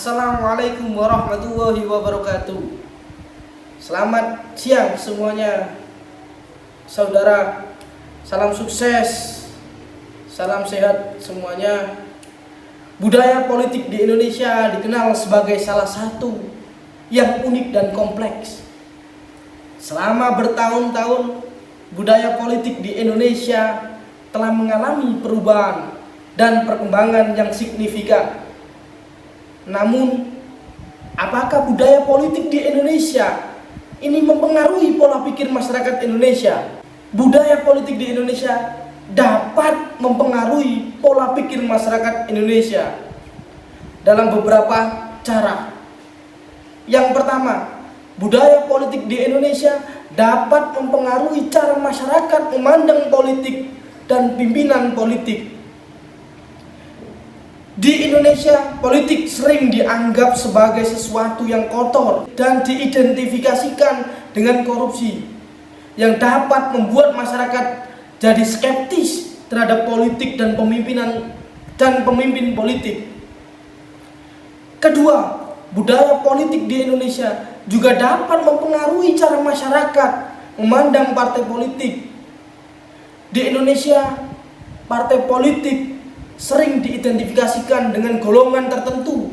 Assalamualaikum warahmatullahi wabarakatuh. Selamat siang semuanya, saudara. Salam sukses, salam sehat semuanya. Budaya politik di Indonesia dikenal sebagai salah satu yang unik dan kompleks. Selama bertahun-tahun, budaya politik di Indonesia telah mengalami perubahan dan perkembangan yang signifikan. Namun, apakah budaya politik di Indonesia ini mempengaruhi pola pikir masyarakat Indonesia? Budaya politik di Indonesia dapat mempengaruhi pola pikir masyarakat Indonesia dalam beberapa cara. Yang pertama, budaya politik di Indonesia dapat mempengaruhi cara masyarakat memandang politik dan pimpinan politik. Di Indonesia, politik sering dianggap sebagai sesuatu yang kotor dan diidentifikasikan dengan korupsi yang dapat membuat masyarakat jadi skeptis terhadap politik dan pemimpin politik. Kedua, budaya politik di Indonesia juga dapat mempengaruhi cara masyarakat memandang partai politik. Di Indonesia, partai politik sering diidentifikasikan dengan golongan tertentu,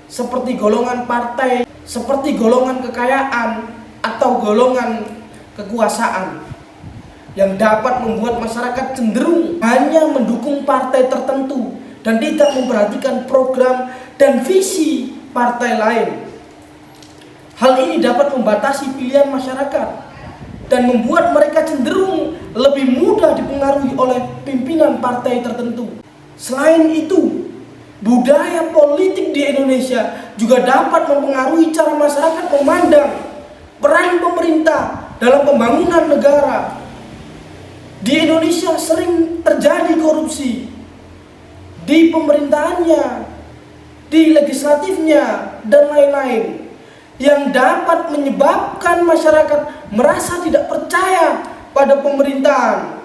seperti golongan partai, seperti golongan kekayaan atau golongan kekuasaan, yang dapat membuat masyarakat cenderung hanya mendukung partai tertentu dan tidak memperhatikan program dan visi partai lain. Hal ini dapat membatasi pilihan masyarakat dan membuat mereka cenderung lebih mudah dipengaruhi oleh pimpinan partai tertentu. Selain itu, budaya politik di Indonesia juga dapat mempengaruhi cara masyarakat memandang peran pemerintah dalam pembangunan negara. Di Indonesia sering terjadi korupsi di pemerintahannya, di legislatifnya, dan lain-lain, yang dapat menyebabkan masyarakat merasa tidak percaya pada pemerintahan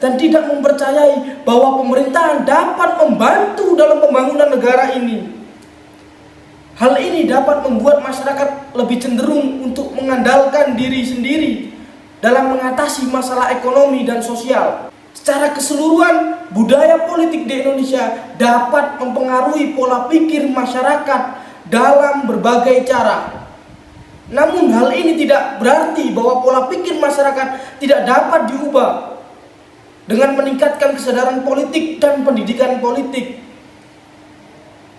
dan tidak mempercayai bahwa pemerintahan dapat membantu dalam pembangunan negara ini. Hal ini dapat membuat masyarakat lebih cenderung untuk mengandalkan diri sendiri dalam mengatasi masalah ekonomi dan sosial. Secara keseluruhan, budaya politik di Indonesia dapat mempengaruhi pola pikir masyarakat dalam berbagai cara. Namun hal ini tidak berarti bahwa pola pikir masyarakat tidak dapat diubah dengan meningkatkan kesadaran politik dan pendidikan politik.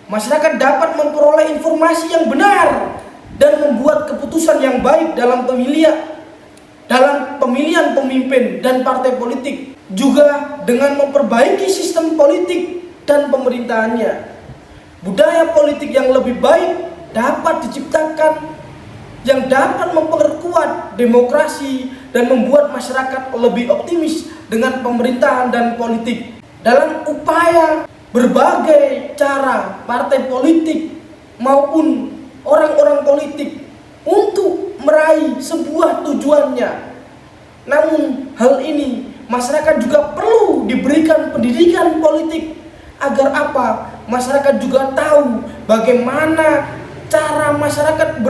Masyarakat dapat memperoleh informasi yang benar dan membuat keputusan yang baik dalam pemilihan pemimpin dan partai politik, juga dengan memperbaiki sistem politik dan pemerintahannya. Budaya politik yang lebih baik dapat diciptakan yang dapat memperkuat demokrasi dan membuat masyarakat lebih optimis dengan pemerintahan dan politik. Dalam upaya berbagai cara partai politik maupun orang-orang politik untuk meraih sebuah tujuannya. Namun hal ini masyarakat juga perlu diberikan pendidikan politik agar apa? Masyarakat juga tahu bagaimana cara masyarakat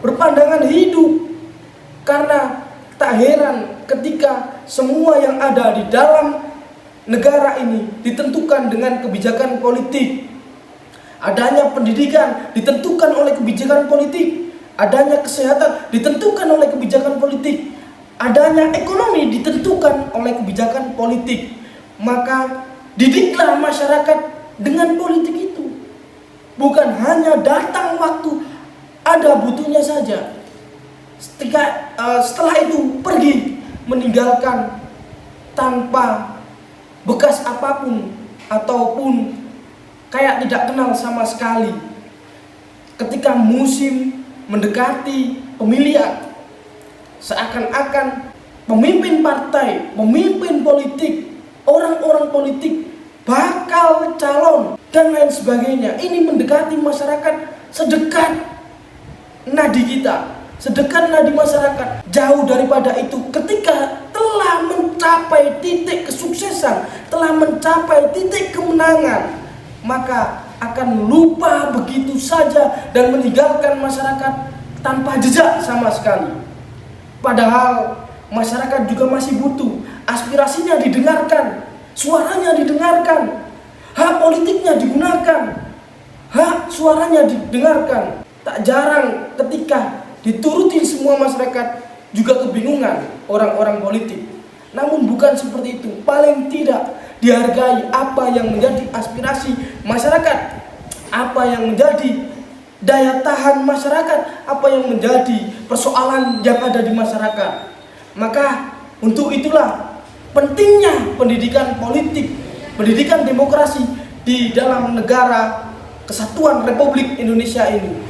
berpandangan hidup. Karena tak heran ketika semua yang ada di dalam negara ini ditentukan dengan kebijakan politik. Adanya pendidikan ditentukan oleh kebijakan politik, adanya kesehatan ditentukan oleh kebijakan politik, adanya ekonomi ditentukan oleh kebijakan politik. Maka didiklah masyarakat dengan politik itu, bukan hanya datang waktu ada butuhnya saja. Setelah itu pergi meninggalkan tanpa bekas apapun ataupun kayak tidak kenal sama sekali. Ketika musim mendekati pemilihan, seakan-akan pemimpin partai, pemimpin politik, orang-orang politik bakal calon dan lain sebagainya. Ini mendekati masyarakat sedekat nadi kita, sedekat nadi masyarakat. Jauh daripada itu, ketika telah mencapai titik kesuksesan, telah mencapai titik kemenangan, maka akan lupa begitu saja dan meninggalkan masyarakat tanpa jejak sama sekali. Padahal masyarakat juga masih butuh aspirasinya didengarkan, suaranya didengarkan, hak politiknya digunakan, hak suaranya didengarkan. Tak jarang ketika diturutin semua masyarakat juga kebingungan orang-orang politik. Namun bukan seperti itu. Paling tidak dihargai apa yang menjadi aspirasi masyarakat, apa yang menjadi daya tahan masyarakat, apa yang menjadi persoalan yang ada di masyarakat. Maka untuk itulah pentingnya pendidikan politik, pendidikan demokrasi di dalam negara Kesatuan Republik Indonesia ini.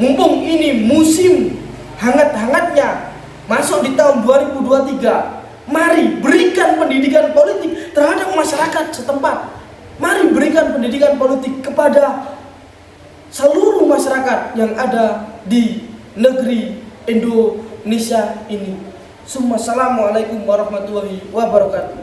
Mumpung ini musim hangat-hangatnya masuk di tahun 2023, mari berikan pendidikan politik terhadap masyarakat setempat. Mari berikan pendidikan politik kepada seluruh masyarakat yang ada di negeri Indonesia ini. Assalamualaikum warahmatullahi wabarakatuh.